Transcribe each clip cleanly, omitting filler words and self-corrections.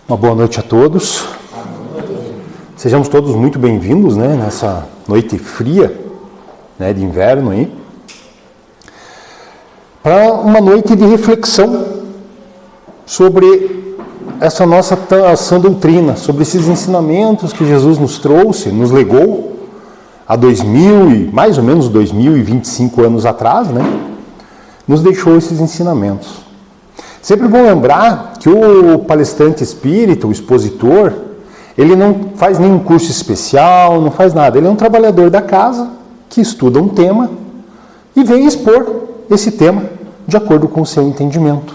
Uma boa noite a todos. Sejamos todos muito bem-vindos, né, nessa noite fria, né, de inverno aí, para uma noite de reflexão sobre essa nossa sã doutrina, sobre esses ensinamentos que Jesus nos trouxe, nos legou há mais ou menos 2025 anos atrás, né, nos deixou esses ensinamentos. Sempre bom lembrar que o palestrante espírita, o expositor, ele não faz nenhum curso especial, não faz nada. Ele é um trabalhador da casa que estuda um tema e vem expor esse tema de acordo com o seu entendimento,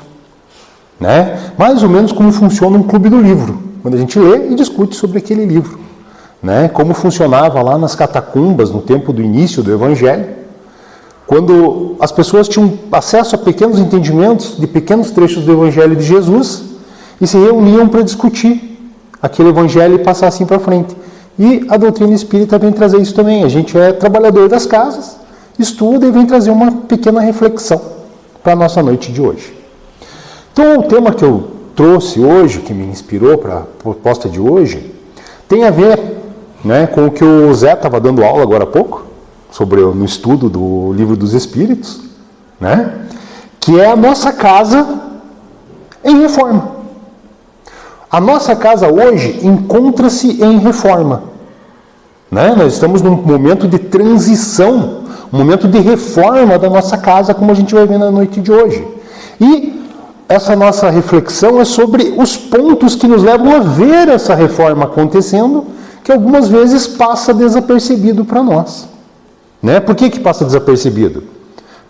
né? Mais ou menos como funciona um clube do livro, quando a gente lê e discute sobre aquele livro, né? Como funcionava lá nas catacumbas no tempo do início do Evangelho, quando as pessoas tinham acesso a pequenos entendimentos de pequenos trechos do Evangelho de Jesus e se reuniam para discutir aquele Evangelho e passar assim para frente. E a doutrina espírita vem trazer isso também. A gente é trabalhador das casas, estuda e vem trazer uma pequena reflexão para a nossa noite de hoje. Então, o tema que eu trouxe hoje, que me inspirou para a proposta de hoje, tem a ver, né, com o que o Zé estava dando aula agora há pouco, no estudo do Livro dos Espíritos, né? Que é a nossa casa em reforma. A nossa casa hoje encontra-se em reforma, né? Nós estamos num momento de transição, um momento de reforma da nossa casa, como a gente vai ver na noite de hoje. E essa nossa reflexão é sobre os pontos que nos levam a ver essa reforma acontecendo, que algumas vezes passa desapercebido para nós. Né? Por que passa desapercebido?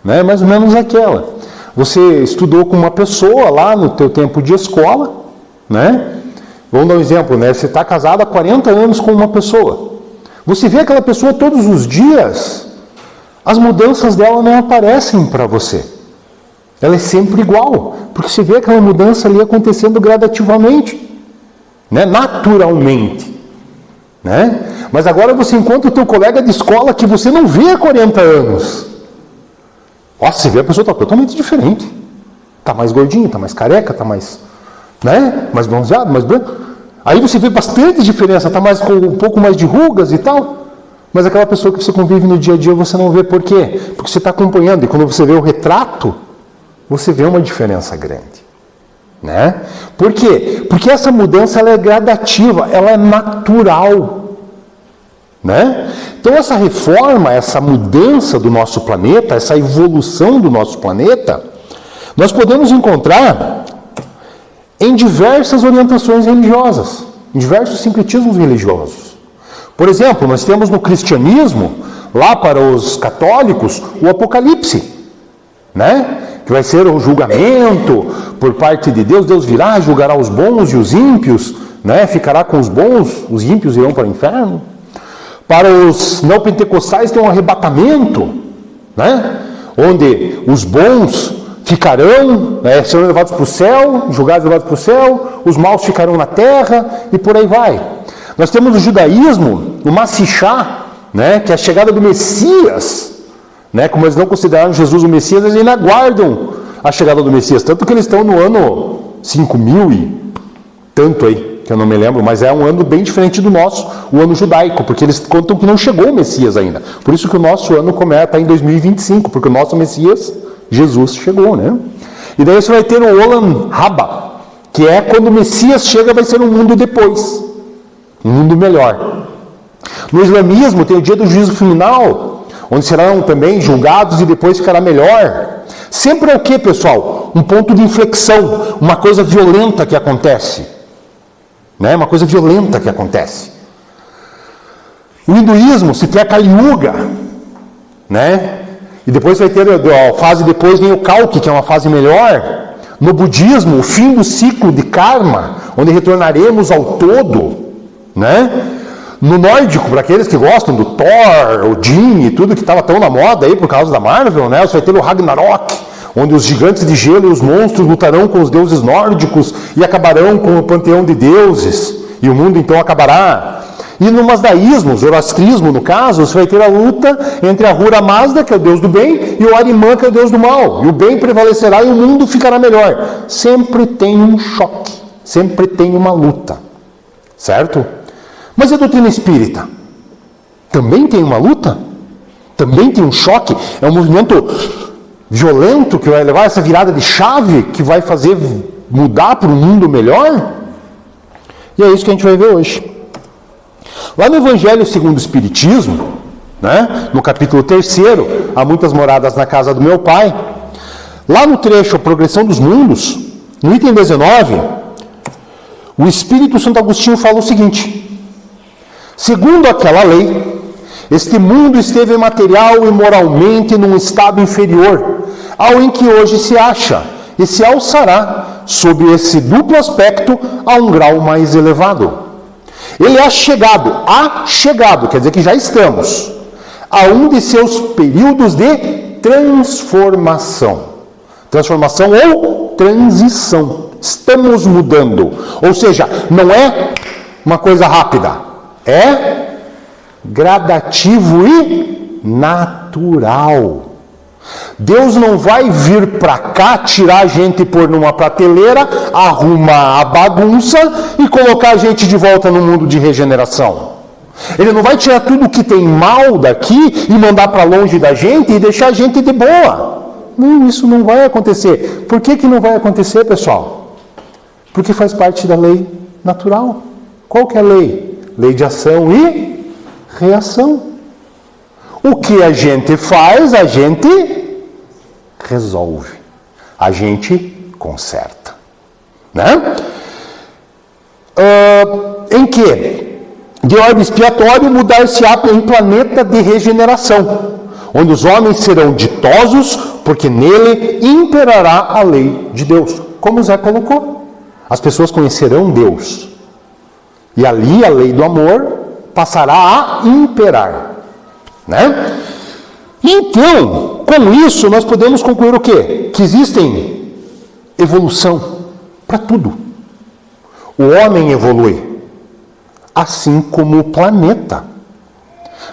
Né? Mais ou menos aquela. Você estudou com uma pessoa lá no teu tempo de escola, né? Vamos dar um exemplo, né? Você está casado há 40 anos com uma pessoa. Você vê aquela pessoa todos os dias, as mudanças dela não aparecem para você. Ela é sempre igual, porque você vê aquela mudança ali acontecendo gradativamente, né? Naturalmente. Né? Mas agora você encontra o teu colega de escola que você não vê há 40 anos. Nossa, você vê a pessoa está totalmente diferente. Está mais gordinho, está mais careca, está mais, né? Mais bronzeado, mais branco. Aí você vê bastante diferença, está mais com um pouco mais de rugas e tal. Mas aquela pessoa que você convive no dia a dia você não vê. Por quê? Porque você está acompanhando e quando você vê o retrato, você vê uma diferença grande. Né? Por quê? Porque essa mudança ela é gradativa, ela é natural. Né? Então essa reforma, essa mudança do nosso planeta, essa evolução do nosso planeta, nós podemos encontrar em diversas orientações religiosas, em diversos sincretismos religiosos. Por exemplo, nós temos no cristianismo, lá para os católicos, o Apocalipse, né? Que vai ser o julgamento por parte de Deus. Deus virá, julgará os bons e os ímpios, né? Ficará com os bons, os ímpios irão para o inferno. Para os neopentecostais tem um arrebatamento, né? Onde os bons ficarão, né, serão levados para o céu, julgados e levados para o céu, os maus ficarão na terra e por aí vai. Nós temos no judaísmo, o Massichá, né? Que é a chegada do Messias. Né, como eles não consideraram Jesus o Messias, eles ainda aguardam a chegada do Messias. Tanto que eles estão no ano 5000 e tanto aí, que eu não me lembro, mas é um ano bem diferente do nosso, o ano judaico, porque eles contam que não chegou o Messias ainda. Por isso que o nosso ano está em 2025, porque o nosso Messias, Jesus, chegou, né? E daí você vai ter o Olam Haba, que é quando o Messias chega, vai ser um mundo depois, um mundo melhor. No islamismo tem o dia do juízo final, onde serão também julgados e depois ficará melhor. Sempre é o que, pessoal? Um ponto de inflexão, uma coisa violenta que acontece. Né? Uma coisa violenta que acontece. No hinduísmo se tem a Kali Yuga, né? E depois vai ter a fase depois vem o Kalki, que é uma fase melhor. No budismo, o fim do ciclo de karma, onde retornaremos ao todo, né? No nórdico, para aqueles que gostam do Thor, Odin e tudo que estava tão na moda aí por causa da Marvel, né? Você vai ter o Ragnarok, onde os gigantes de gelo e os monstros lutarão com os deuses nórdicos e acabarão com o panteão de deuses. E o mundo então acabará. E no masdaísmo, zoroastrismo no caso, você vai ter a luta entre Ahura Mazda, que é o deus do bem, e o Arimã, que é o deus do mal. E o bem prevalecerá e o mundo ficará melhor. Sempre tem um choque, sempre tem uma luta, certo? Mas a doutrina espírita também tem uma luta? Também tem um choque? É um movimento violento que vai levar essa virada de chave, que vai fazer mudar para um mundo melhor? E é isso que a gente vai ver hoje. Lá no Evangelho segundo o Espiritismo, né, no capítulo 3, há muitas moradas na casa do meu pai. Lá no trecho A Progressão dos Mundos, no item 19, o Espírito Santo Agostinho fala o seguinte: segundo aquela lei, este mundo esteve material e moralmente num estado inferior ao em que hoje se acha, e se alçará, sob esse duplo aspecto, a um grau mais elevado. Ele é chegado, quer dizer que já estamos, a um de seus períodos de transformação. Transformação ou transição. Estamos mudando. Ou seja, não é uma coisa rápida, é gradativo e natural. Deus não vai vir para cá, tirar a gente e pôr numa prateleira, arrumar a bagunça e colocar a gente de volta no mundo de regeneração. Ele não vai tirar tudo que tem mal daqui e mandar para longe da gente e deixar a gente de boa. Não, isso não vai acontecer. Por que não vai acontecer, pessoal? Porque faz parte da lei natural. Qual que é a lei? Lei de ação e reação. O que a gente faz, a gente resolve. A gente conserta. Né? Em que? De ordem expiatória, mudar-se-á em planeta de regeneração, onde os homens serão ditosos, porque nele imperará a lei de Deus. Como o Zé colocou. As pessoas conhecerão Deus. E ali a lei do amor passará a imperar. Né? Então, com isso, nós podemos concluir o quê? Que existem evolução para tudo. O homem evolui, assim como o planeta.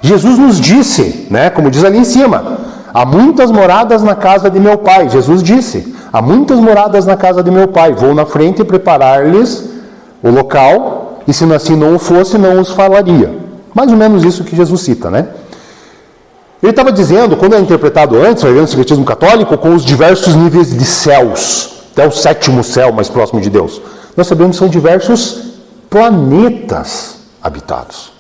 Jesus nos disse, né, como diz ali em cima, há muitas moradas na casa de meu pai. Jesus disse, há muitas moradas na casa de meu pai. Vou na frente preparar-lhes o local, e se assim não o fosse, não os falaria. Mais ou menos isso que Jesus cita, né? Ele estava dizendo, quando é interpretado antes, vai ver no Secretismo Católico, com os diversos níveis de céus, até o 7º céu mais próximo de Deus. Nós sabemos que são diversos planetas habitados.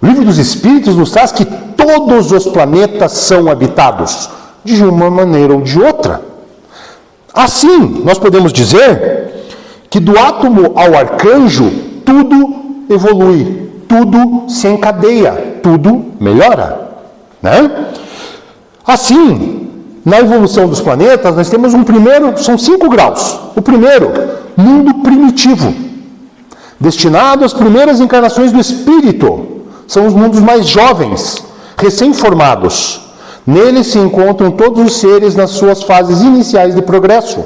O Livro dos Espíritos nos traz que todos os planetas são habitados, de uma maneira ou de outra. Assim, nós podemos dizer que do átomo ao arcanjo, tudo evolui, tudo se encadeia, tudo melhora. Né? Assim, na evolução dos planetas, nós temos são 5 graus. O primeiro, mundo primitivo, destinado às primeiras encarnações do espírito. São os mundos mais jovens, recém-formados. Neles se encontram todos os seres nas suas fases iniciais de progresso.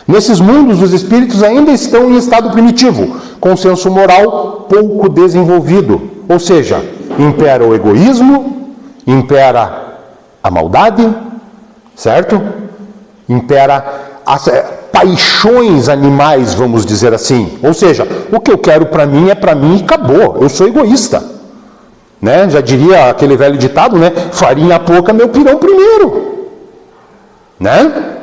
Nesses mundos, os espíritos ainda estão em estado primitivo, com senso moral pouco desenvolvido. Ou seja, impera o egoísmo, impera a maldade, certo? Impera as paixões animais, vamos dizer assim. Ou seja, o que eu quero para mim é para mim e acabou. Eu sou egoísta. Né? Já diria aquele velho ditado, né? Farinha pouca, meu pirão primeiro. Né?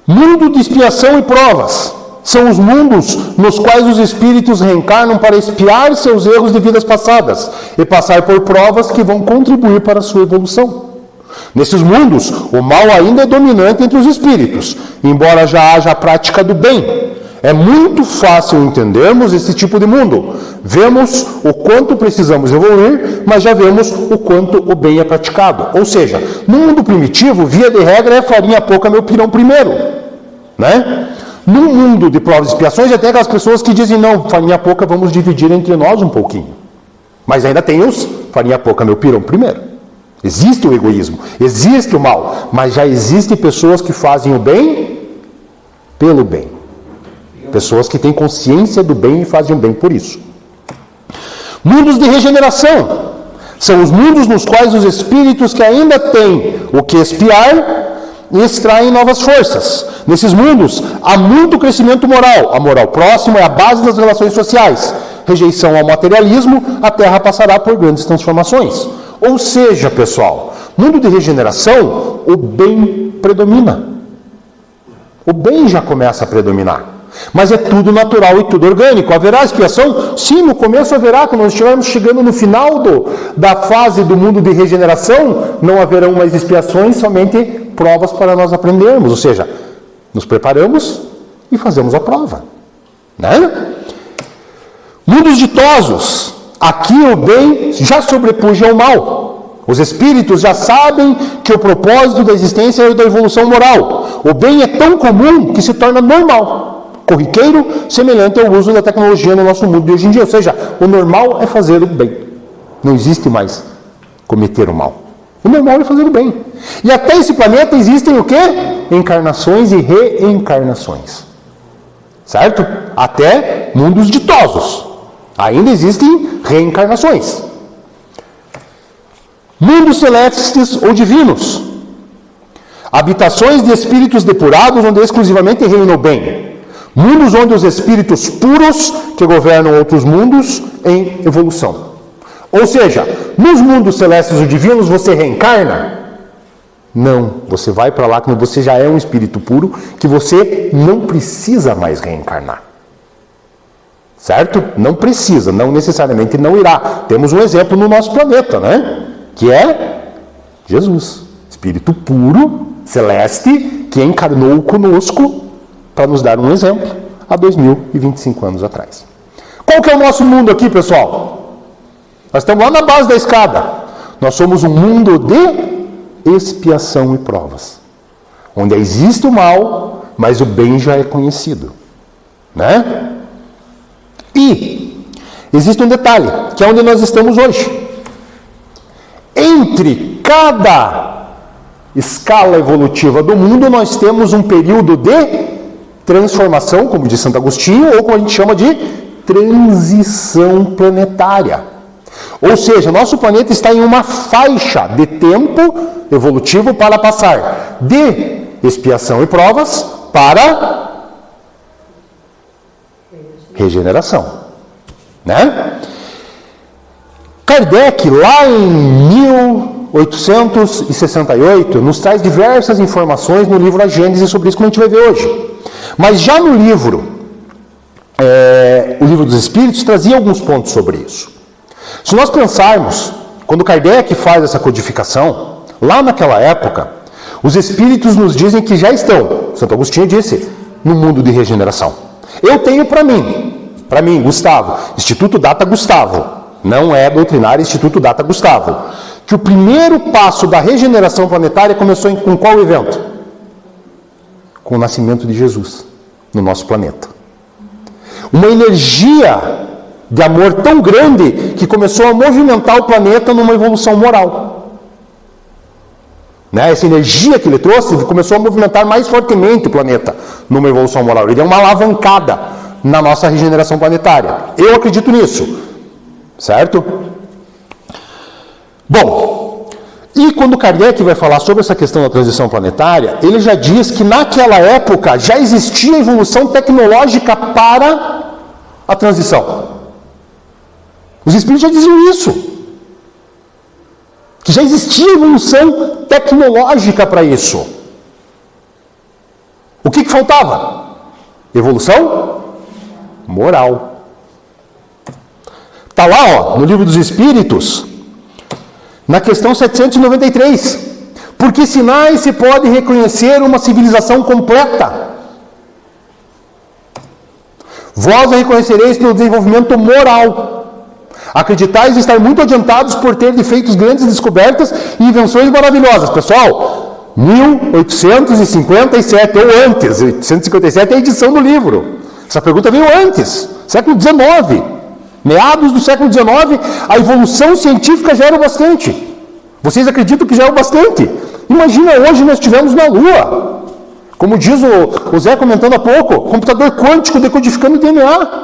Mundo de expiação e provas. São os mundos nos quais os espíritos reencarnam para expiar seus erros de vidas passadas e passar por provas que vão contribuir para a sua evolução. Nesses mundos, o mal ainda é dominante entre os espíritos, embora já haja a prática do bem. É muito fácil entendermos esse tipo de mundo. Vemos o quanto precisamos evoluir, mas já vemos o quanto o bem é praticado. Ou seja, no mundo primitivo, via de regra, é farinha pouca, meu pirão primeiro. Né? No mundo de provas e expiações, já tem aquelas pessoas que dizem, não, farinha pouca, vamos dividir entre nós um pouquinho. Mas ainda tem os farinha pouca, meu pirão primeiro. Existe o egoísmo, existe o mal, mas já existem pessoas que fazem o bem pelo bem. Pessoas que têm consciência do bem e fazem o bem por isso. Mundos de regeneração são os mundos nos quais os espíritos que ainda têm o que expiar extraem novas forças. Nesses mundos há muito crescimento moral. A moral próxima é a base das relações sociais. Rejeição ao materialismo, a Terra passará por grandes transformações. Ou seja, pessoal, mundo de regeneração, o bem predomina. O bem já começa a predominar. Mas é tudo natural e tudo orgânico. Haverá expiação? Sim, no começo haverá. Quando nós estivermos chegando no final da fase do mundo de regeneração, não haverão mais expiações, somente provas para nós aprendermos. Ou seja, nos preparamos e fazemos a prova. Né? Mundos ditosos. Aqui o bem já sobrepuja ao mal. Os espíritos já sabem que o propósito da existência é o da evolução moral. O bem é tão comum que se torna normal. Corriqueiro, semelhante ao uso da tecnologia no nosso mundo de hoje em dia. Ou seja, o normal é fazer o bem. Não existe mais cometer o mal. O normal é fazer o bem. E até esse planeta existem o quê? Encarnações e reencarnações. Certo? Até mundos ditosos. Ainda existem reencarnações. Mundos celestes ou divinos. Habitações de espíritos depurados onde exclusivamente reina o bem. Mundos onde os espíritos puros que governam outros mundos em evolução. Ou seja, nos mundos celestes ou divinos você reencarna? Não, você vai para lá quando você já é um espírito puro, que você não precisa mais reencarnar. Certo? Não precisa, não necessariamente não irá. Temos um exemplo no nosso planeta, né? Que é Jesus, espírito puro, celeste, que encarnou conosco para nos dar um exemplo há 2025 anos atrás. Qual que é o nosso mundo aqui, pessoal? Nós estamos lá na base da escada. Nós somos um mundo de expiação e provas, onde existe o mal, mas o bem já é conhecido, né? E existe um detalhe, que é onde nós estamos hoje. Entre cada escala evolutiva do mundo, nós temos um período de transformação, como diz Santo Agostinho, ou como a gente chama de transição planetária. Ou seja, nosso planeta está em uma faixa de tempo evolutivo para passar de expiação e provas para regeneração. Né? Kardec, lá em 1868, nos traz diversas informações no livro A Gênese sobre isso, como a gente vai ver hoje. Mas já no livro, o Livro dos Espíritos, trazia alguns pontos sobre isso. Se nós pensarmos, quando Kardec faz essa codificação, lá naquela época, os Espíritos nos dizem que já estão, Santo Agostinho disse, no mundo de regeneração. Eu tenho para mim, Gustavo, Instituto Data Gustavo, não é doutrinário Instituto Data Gustavo, que o primeiro passo da regeneração planetária começou com qual evento? Com o nascimento de Jesus no nosso planeta. Uma energia de amor tão grande que começou a movimentar o planeta numa evolução moral. Né? Essa energia que ele trouxe começou a movimentar mais fortemente o planeta numa evolução moral. Ele deu uma alavancada na nossa regeneração planetária. Eu acredito nisso. Certo? Bom, e quando Kardec vai falar sobre essa questão da transição planetária, ele já diz que naquela época já existia evolução tecnológica para a transição. Os espíritos já diziam isso. Que já existia evolução tecnológica para isso. O que faltava? Evolução moral. Está lá, no Livro dos Espíritos, na questão 793. Por que sinais se pode reconhecer uma civilização completa? Vós a reconhecereis pelo desenvolvimento moral. Acreditais estar muito adiantados por ter feitos grandes descobertas e invenções maravilhosas. Pessoal, 1857 ou antes, 1857 é a edição do livro. Essa pergunta veio antes, século XIX. Meados do século XIX, a evolução científica já era o bastante. Vocês acreditam que já é o bastante? Imagina hoje nós estivermos na Lua. Como diz o Zé comentando há pouco, computador quântico decodificando DNA.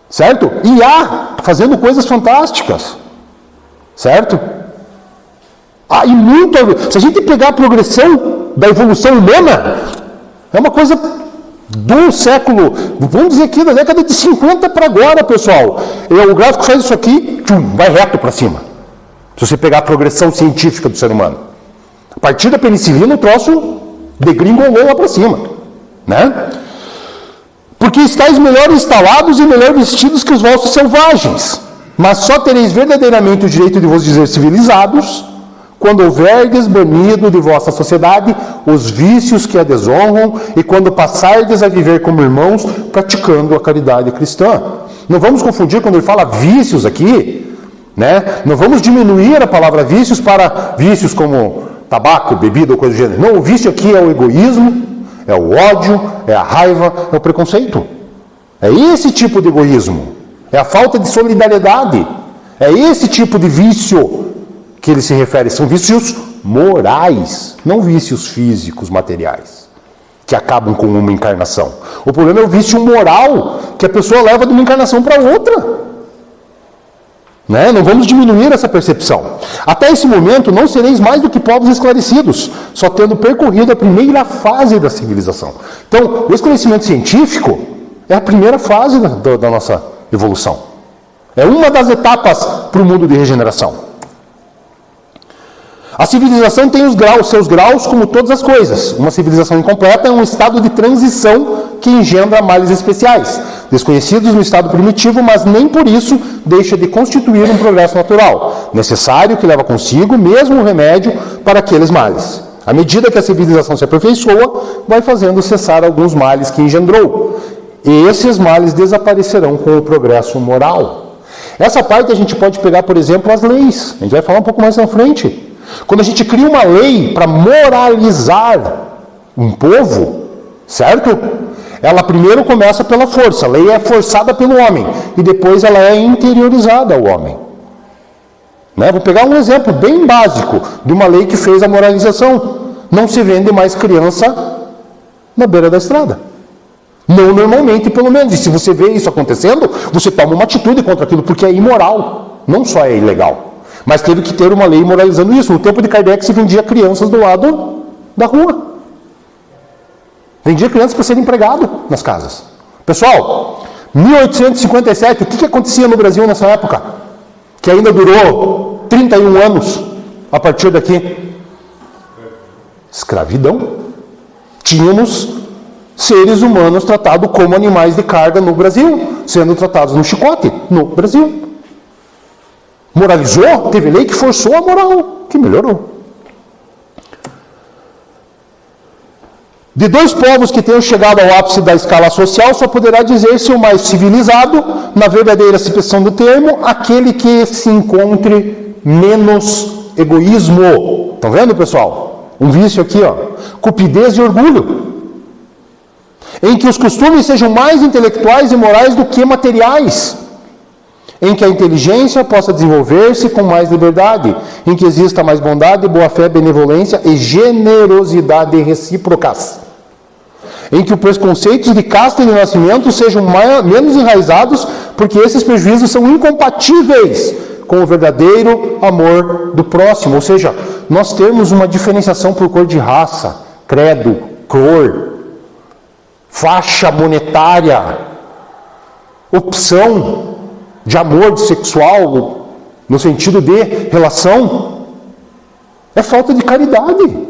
certo? IA fazendo coisas fantásticas, certo? E muito, se a gente pegar a progressão da evolução humana, é uma coisa do século, vamos dizer aqui, da década de 50 para agora, pessoal. O gráfico faz isso aqui, vai reto para cima. Se você pegar a progressão científica do ser humano. A partir da penicilina, o troço degringolou lá para cima, né? Porque estáis melhor instalados e melhor vestidos que os vossos selvagens, mas só tereis verdadeiramente o direito de vos dizer civilizados, quando houverdes banido de vossa sociedade os vícios que a desonram e quando passardes a viver como irmãos, praticando a caridade cristã. Não vamos confundir quando ele fala vícios aqui, né? Não vamos diminuir a palavra vícios para vícios como tabaco, bebida ou coisa do gênero. Não, o vício aqui é o egoísmo, é o ódio, é a raiva, é o preconceito. É esse tipo de egoísmo. É a falta de solidariedade. É esse tipo de vício que ele se refere. São vícios morais, não vícios físicos, materiais, que acabam com uma encarnação. O problema é o vício moral que a pessoa leva de uma encarnação para outra. Né? Não vamos diminuir essa percepção. Até esse momento não sereis mais do que povos esclarecidos, só tendo percorrido a primeira fase da civilização. Então, o esclarecimento científico é a primeira fase da nossa evolução. É uma das etapas para o mundo de regeneração. A civilização tem seus graus como todas as coisas. Uma civilização incompleta é um estado de transição que engendra males especiais, desconhecidos no estado primitivo, mas nem por isso deixa de constituir um progresso natural, necessário que leva consigo mesmo o remédio para aqueles males. À medida que a civilização se aperfeiçoa, vai fazendo cessar alguns males que engendrou. E esses males desaparecerão com o progresso moral. Essa parte a gente pode pegar, por exemplo, as leis. A gente vai falar um pouco mais na frente. Quando a gente cria uma lei para moralizar um povo, certo? Ela primeiro começa pela força. A lei é forçada pelo homem e depois ela é interiorizada ao homem. Né? Vou pegar um exemplo bem básico de uma lei que fez a moralização. Não se vende mais criança na beira da estrada. Não normalmente, pelo menos. E se você vê isso acontecendo, você toma uma atitude contra aquilo, porque é imoral. Não só é ilegal. Mas teve que ter uma lei moralizando isso. No tempo de Kardec se vendia crianças do lado da rua. Vendia crianças para ser empregado nas casas. Pessoal, 1857, o que acontecia no Brasil nessa época? Que ainda durou 31 anos a partir daqui. Escravidão. Tínhamos seres humanos tratados como animais de carga no Brasil, sendo tratados no chicote no Brasil. Moralizou, teve lei que forçou a moral, que melhorou. De dois povos que tenham chegado ao ápice da escala social, só poderá dizer-se o mais civilizado, na verdadeira acepção do termo, aquele que se encontre menos egoísmo. Estão vendo, pessoal? Um vício aqui, ó. Cupidez e orgulho. Em que os costumes sejam mais intelectuais e morais do que materiais. Em que a inteligência possa desenvolver-se com mais liberdade, em que exista mais bondade, boa-fé, benevolência e generosidade recíprocas, em que os preconceitos de casta e de nascimento sejam menos enraizados, porque esses prejuízos são incompatíveis com o verdadeiro amor do próximo. Ou seja, nós temos uma diferenciação por cor de raça, credo, cor, faixa monetária, opção de amor sexual, no sentido de relação, é falta de caridade.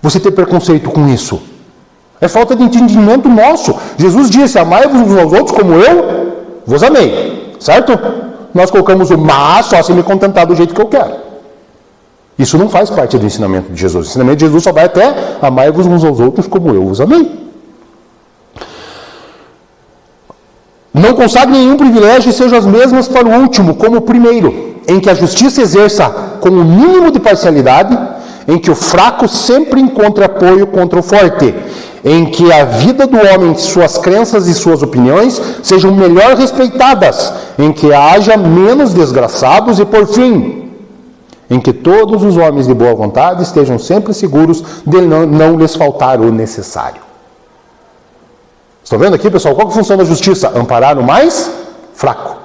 Você ter preconceito com isso. É falta de entendimento nosso. Jesus disse, amai-vos uns aos outros como eu vos amei. Certo? Nós colocamos o mas só se me contentar do jeito que eu quero. Isso não faz parte do ensinamento de Jesus. O ensinamento de Jesus só vai até amai-vos uns aos outros como eu vos amei. Não consagre nenhum privilégio e sejam as mesmas para o último, como o primeiro, em que a justiça exerça com o mínimo de parcialidade, em que o fraco sempre encontre apoio contra o forte, em que a vida do homem, suas crenças e suas opiniões sejam melhor respeitadas, em que haja menos desgraçados e, por fim, em que todos os homens de boa vontade estejam sempre seguros de não lhes faltar o necessário. Estão vendo aqui, pessoal? Qual é a função da justiça? Amparar o mais fraco.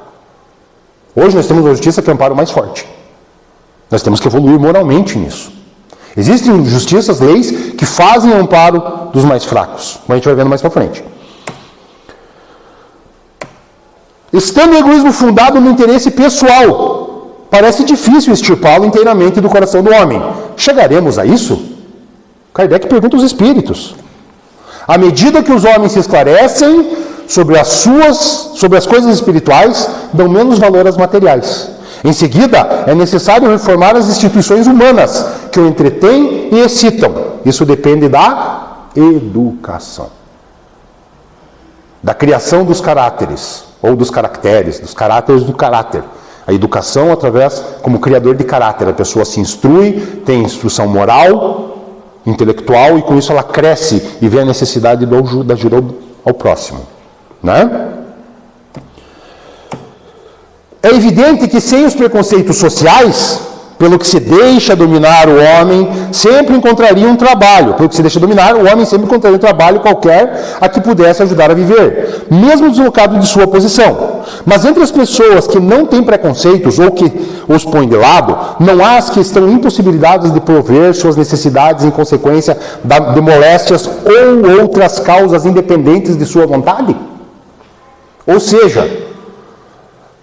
Hoje nós temos uma justiça que ampara o mais forte. Nós temos que evoluir moralmente nisso. Existem justiças, leis, que fazem o amparo dos mais fracos. Como a gente vai vendo mais para frente. Estando o egoísmo fundado no interesse pessoal, parece difícil extirpá-lo inteiramente do coração do homem. Chegaremos a isso? Kardec pergunta aos espíritos. À medida que os homens se esclarecem sobre as coisas espirituais, dão menos valor às materiais. Em seguida, é necessário reformar as instituições humanas, que o entretêm e excitam. Isso depende da educação. Da criação dos caráteres, ou dos caracteres, dos caráteres do caráter. A educação através, como criador de caráter. A pessoa se instrui, tem instrução moral, intelectual, e com isso ela cresce e vê a necessidade da ajuda ao próximo. Né? É evidente que sem os preconceitos sociais, pelo que se deixa dominar o homem, sempre encontraria um trabalho. Pelo que se deixa dominar, o homem sempre encontraria um trabalho qualquer a que pudesse ajudar a viver, mesmo deslocado de sua posição. Mas entre as pessoas que não têm preconceitos ou que os põem de lado, não há as que estão impossibilitadas de prover suas necessidades em consequência de moléstias ou outras causas independentes de sua vontade? Ou seja,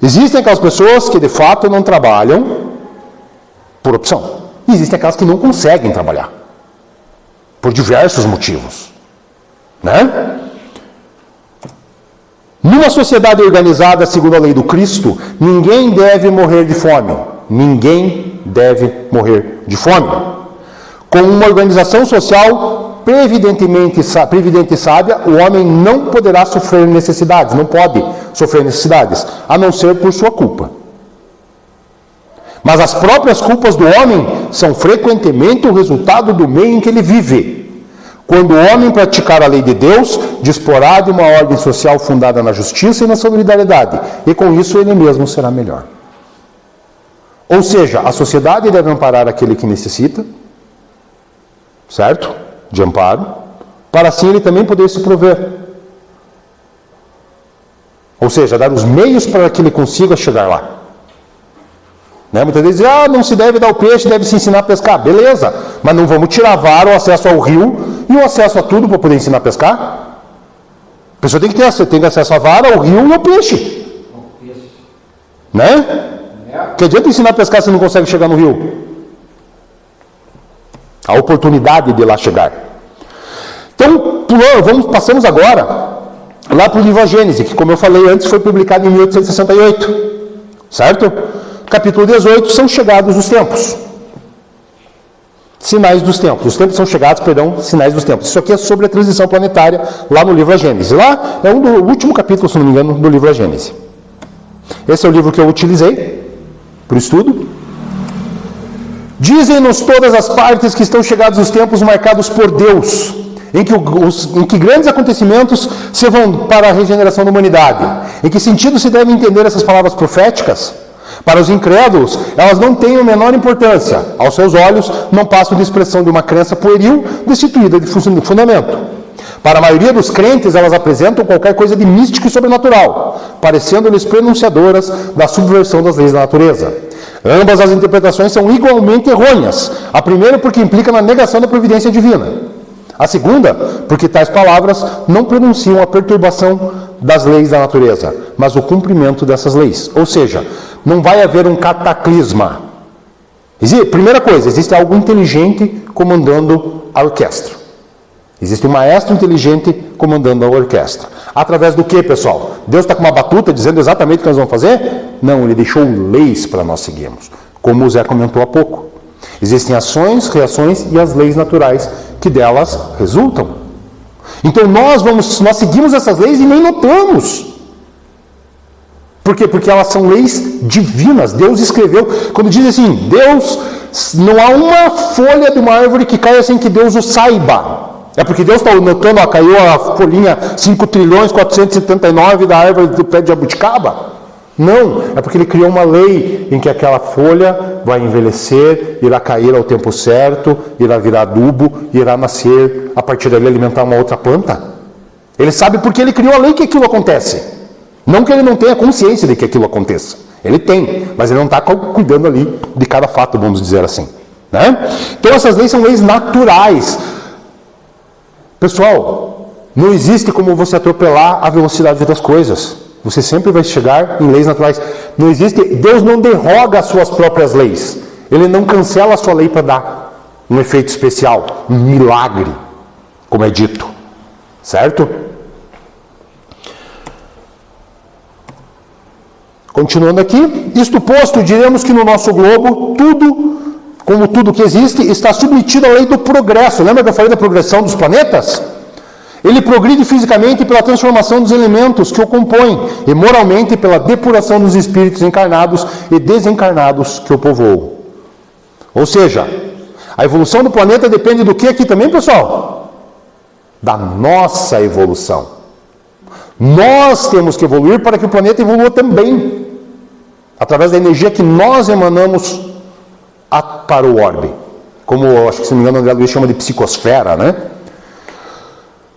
existem aquelas pessoas que de fato não trabalham por opção. E existem aquelas que não conseguem trabalhar. Por diversos motivos. Né? Numa sociedade organizada segundo a lei do Cristo, ninguém deve morrer de fome. Ninguém deve morrer de fome. Com uma organização social previdente e sábia, o homem não poderá sofrer necessidades, não pode sofrer necessidades, a não ser por sua culpa. Mas as próprias culpas do homem são frequentemente o resultado do meio em que ele vive. Quando o homem praticar a lei de Deus, disporá de uma ordem social fundada na justiça e na solidariedade, e com isso ele mesmo será melhor. Ou seja, a sociedade deve amparar aquele que necessita, certo? De amparo, para assim ele também poder se prover. Ou seja, dar os meios para que ele consiga chegar lá. Né? Muitas vezes dizem, não se deve dar o peixe, deve se ensinar a pescar. Beleza, mas não vamos tirar a vara, o acesso ao rio e o acesso a tudo para poder ensinar a pescar? A pessoa tem que ter acesso à vara, ao rio e ao peixe. Né? Que adianta ensinar a pescar se não consegue chegar no rio? A oportunidade de lá chegar. Então, passamos agora lá para o livro A Gênese, que como eu falei antes, foi publicado em 1868. Certo? Capítulo 18, são chegados os tempos. Sinais dos tempos. Os tempos são chegados, sinais dos tempos. Isso aqui é sobre a transição planetária, lá no livro A Gênese. Lá é o último capítulo, se não me engano, do livro A Gênese. Esse é o livro que eu utilizei para o estudo. Dizem-nos todas as partes que estão chegados os tempos marcados por Deus, em que grandes acontecimentos se vão para a regeneração da humanidade. Em que sentido se deve entender essas palavras proféticas? Para os incrédulos, elas não têm a menor importância. Aos seus olhos, não passam de expressão de uma crença pueril, destituída de fundamento. Para a maioria dos crentes, elas apresentam qualquer coisa de místico e sobrenatural, parecendo-lhes prenunciadoras da subversão das leis da natureza. Ambas as interpretações são igualmente errôneas. A primeira porque implica na negação da providência divina. A segunda porque tais palavras não pronunciam a perturbação das leis da natureza, mas o cumprimento dessas leis. Ou seja, não vai haver um cataclisma. Primeira coisa, existe algo inteligente comandando a orquestra. Existe um maestro inteligente comandando a orquestra. Através do que, pessoal? Deus está com uma batuta dizendo exatamente o que nós vamos fazer? Não, Ele deixou leis para nós seguirmos. Como o Zé comentou há pouco. Existem ações, reações e as leis naturais que delas resultam. Então nós seguimos essas leis e nem notamos. Por quê? Porque elas são leis divinas. Deus escreveu, quando diz assim, Deus, não há uma folha de uma árvore que caia sem que Deus o saiba. É porque Deus está notando, caiu a folhinha 5.479 da árvore do pé de jabuticaba? Não, é porque Ele criou uma lei em que aquela folha vai envelhecer, irá cair ao tempo certo, irá virar adubo, irá nascer, a partir dali alimentar uma outra planta. Ele sabe porque ele criou a lei que aquilo acontece. Não que ele não tenha consciência de que aquilo aconteça. Ele tem, mas ele não está cuidando ali de cada fato, vamos dizer assim. Né? Então essas leis são leis naturais. Pessoal, não existe como você atropelar a velocidade das coisas. Você sempre vai chegar em leis naturais. Não existe, Deus não derroga as suas próprias leis. Ele não cancela a sua lei para dar um efeito especial, um milagre, como é dito. Certo? Continuando aqui, isto posto, diremos que no nosso globo, tudo, como tudo que existe, está submetido à lei do progresso. Lembra que eu falei da progressão dos planetas? Ele progride fisicamente pela transformação dos elementos que o compõem, e moralmente pela depuração dos espíritos encarnados e desencarnados que o povoam. Ou seja, a evolução do planeta depende do que aqui também, pessoal? Da nossa evolução. Nós temos que evoluir para que o planeta evolua também, através da energia que nós emanamos para o orbe. Como, acho que se não me engano, André Luiz chama de psicosfera, né?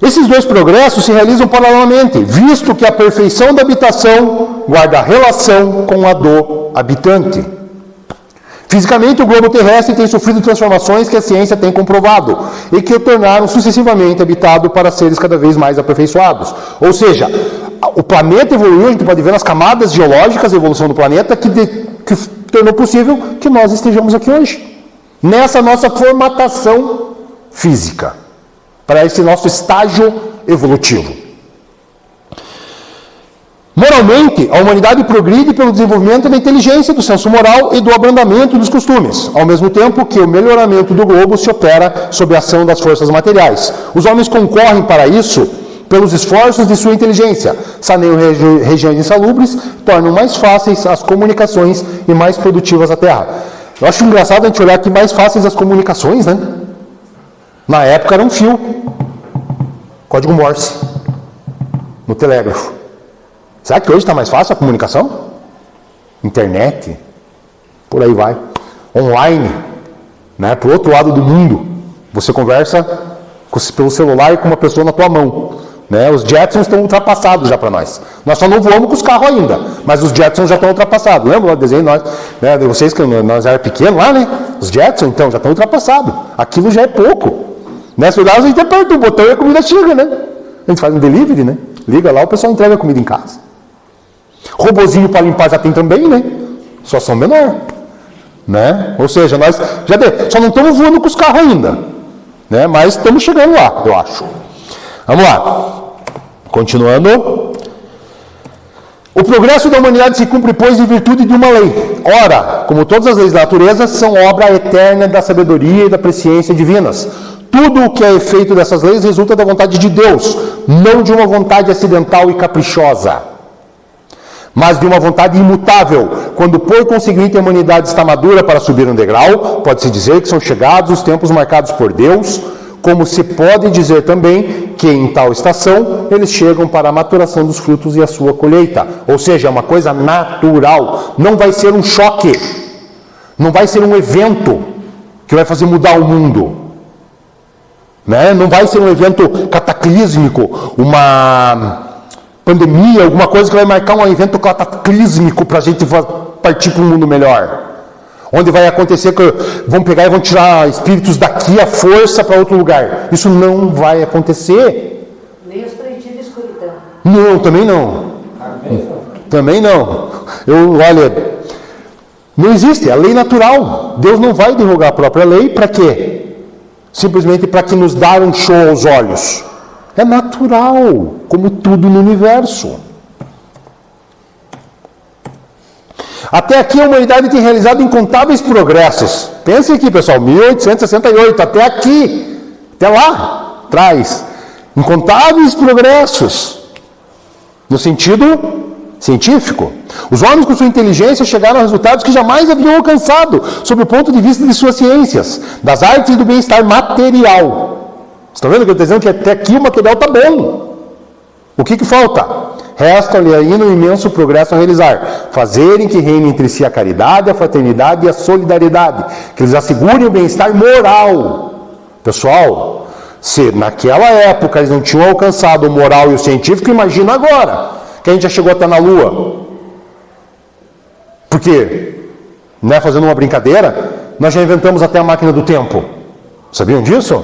Esses dois progressos se realizam paralelamente, visto que a perfeição da habitação guarda relação com a do habitante. Fisicamente, o globo terrestre tem sofrido transformações que a ciência tem comprovado e que o tornaram sucessivamente habitado para seres cada vez mais aperfeiçoados. Ou seja, o planeta evoluiu, a gente pode ver nas camadas geológicas a evolução do planeta que tornou possível que nós estejamos aqui hoje, nessa nossa formatação física, para esse nosso estágio evolutivo. Moralmente, a humanidade progride pelo desenvolvimento da inteligência, do senso moral e do abrandamento dos costumes, ao mesmo tempo que o melhoramento do globo se opera sob a ação das forças materiais. Os homens concorrem para isso pelos esforços de sua inteligência, saneiam regiões insalubres, tornam mais fáceis as comunicações e mais produtivas a terra. Eu acho engraçado a gente olhar aqui mais fáceis as comunicações, né? Na época era um fio, código Morse, no telégrafo. Será que hoje está mais fácil a comunicação? Internet, por aí vai. Online, né? Para o outro lado do mundo. Você conversa pelo celular e com uma pessoa na tua mão. Né? Os Jetsons estão ultrapassados já para nós. Nós só não voamos com os carros ainda, mas os Jetsons já estão ultrapassados. Lembra o desenho nós, né, de vocês que nós era pequeno lá, né? Os Jetsons, então, já estão ultrapassados. Aquilo já é pouco. Nessa verdade, a gente aperta o botão e a comida chega, né? A gente faz um delivery, né? Liga lá, o pessoal entrega a comida em casa. Robozinho para limpar já tem também, né? Só são menor, né? Ou seja, nós só não estamos voando com os carros ainda, né? Mas estamos chegando lá, eu acho. Vamos lá. Continuando. O progresso da humanidade se cumpre, pois, em virtude de uma lei. Ora, como todas as leis da natureza, são obra eterna da sabedoria e da presciência divinas. Tudo o que é efeito dessas leis resulta da vontade de Deus, não de uma vontade acidental e caprichosa, mas de uma vontade imutável. Quando, por conseguinte, a humanidade está madura para subir um degrau, pode-se dizer que são chegados os tempos marcados por Deus, como se pode dizer também que, em tal estação, eles chegam para a maturação dos frutos e a sua colheita. Ou seja, é uma coisa natural. Não vai ser um choque. Não vai ser um evento que vai fazer mudar o mundo. Né? Não vai ser um evento cataclísmico, uma pandemia, alguma coisa que vai marcar um evento cataclísmico para a gente partir para um mundo melhor. Onde vai acontecer que vão pegar e vão tirar espíritos daqui à força para outro lugar. Isso não vai acontecer. Nem os 3 dias de escuridão. Não, também não. Também não. Olha, não existe, é a lei natural. Deus não vai derrogar a própria lei para quê? Simplesmente para que nos dar um show aos olhos. É natural, como tudo no universo. Até aqui a humanidade tem realizado incontáveis progressos. Pense aqui, pessoal, 1868, até aqui, até lá, atrás. Incontáveis progressos. No sentido científico. Os homens com sua inteligência chegaram a resultados que jamais haviam alcançado, sob o ponto de vista de suas ciências, das artes e do bem-estar material. Estão vendo que eu estou dizendo que até aqui o material está bom. O que falta? Resta-lhe ainda um imenso progresso a realizar. Fazerem que reine entre si a caridade, a fraternidade e a solidariedade. Que eles assegurem o bem-estar moral. Pessoal, Se naquela época eles não tinham alcançado o moral e o científico, imagina agora, que a gente já chegou até na Lua. Porque, né, fazendo uma brincadeira, nós já inventamos até a máquina do tempo. Sabiam disso?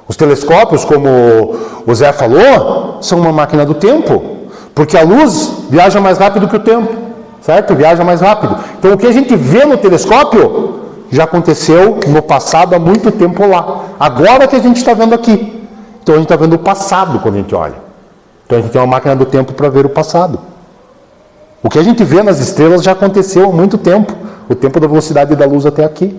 Os telescópios, como o Zé falou, são uma máquina do tempo. Porque a luz viaja mais rápido que o tempo, certo? Viaja mais rápido. Então o que a gente vê no telescópio já aconteceu no passado há muito tempo lá. Agora que a gente está vendo aqui. Então a gente está vendo o passado quando a gente olha. Então a gente tem uma máquina do tempo para ver o passado. O que a gente vê nas estrelas já aconteceu há muito tempo. O tempo da velocidade da luz até aqui.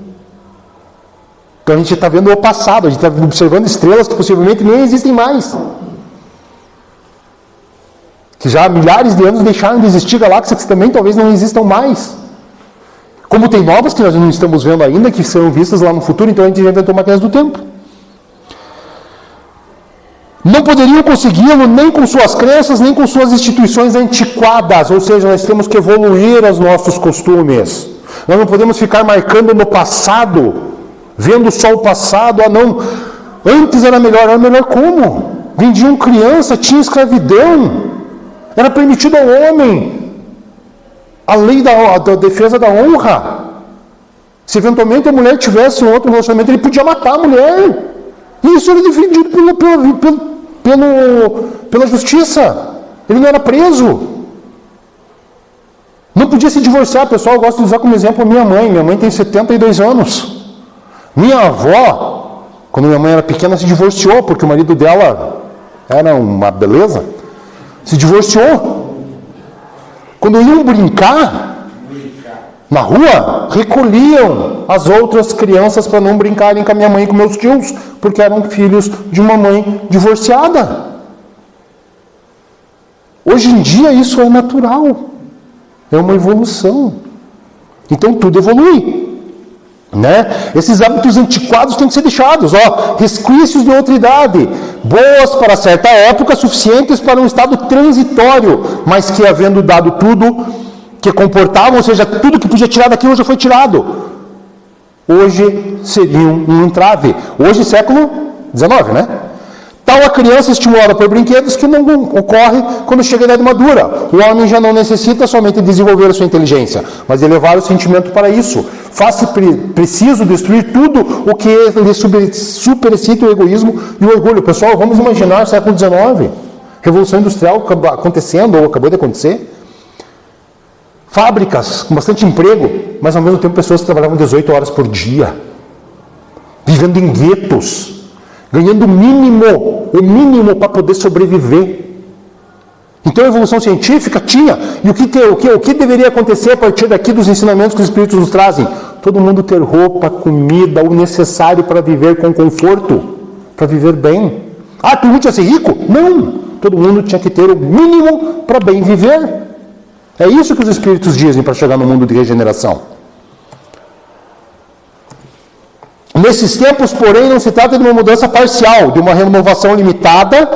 Então a gente está vendo o passado. A gente está observando estrelas que possivelmente nem existem mais. Que já há milhares de anos deixaram de existir, galáxias que também talvez não existam mais. Como tem novas que nós não estamos vendo ainda, que serão vistas lá no futuro, então a gente já inventou máquinas do tempo. Não poderiam consegui-lo nem com suas crenças, nem com suas instituições antiquadas, ou seja, nós temos que evoluir os nossos costumes. Nós não podemos ficar marcando no passado, vendo só o passado, não, antes era melhor como? Vendiam criança, tinha escravidão, era permitido ao homem a lei da defesa da honra. Se eventualmente a mulher tivesse um outro relacionamento, ele podia matar a mulher. E isso era defendido pela justiça. Ele não era preso. Não podia se divorciar. Pessoal, eu gosto de usar como exemplo a minha mãe. Minha mãe tem 72 anos. Minha avó, quando minha mãe era pequena, se divorciou, porque o marido dela era uma beleza. Se divorciou. Quando iam brincar na rua, recolhiam as outras crianças para não brincarem com a minha mãe e com meus tios, porque eram filhos de uma mãe divorciada. Hoje em dia isso é natural, é uma evolução. Então tudo evolui, né? Esses hábitos antiquados têm que ser deixados, resquícios de outra idade, boas para certa época, suficientes para um estado transitório, mas que havendo dado tudo que comportavam, ou seja, tudo que podia tirar daquilo já foi tirado. Hoje seriam um entrave. Hoje, século XIX, né? Tal a criança estimulada por brinquedos que não ocorre quando chega a idade madura. O homem já não necessita somente desenvolver a sua inteligência, mas elevar o sentimento para isso. Faz-se preciso destruir tudo o que lhe superexcita o egoísmo e o orgulho. Pessoal, vamos imaginar século XIX. Revolução Industrial acontecendo, ou acabou de acontecer. Fábricas com bastante emprego, mas ao mesmo tempo pessoas que trabalhavam 18 horas por dia. Vivendo em guetos. Ganhando o mínimo para poder sobreviver. Então a evolução científica tinha. E o que deveria acontecer a partir daqui dos ensinamentos que os Espíritos nos trazem? Todo mundo ter roupa, comida, o necessário para viver com conforto, para viver bem. Todo mundo tinha que ser rico? Não! Todo mundo tinha que ter o mínimo para bem viver. É isso que os Espíritos dizem para chegar no mundo de regeneração. Nesses tempos, porém, não se trata de uma mudança parcial, de uma renovação limitada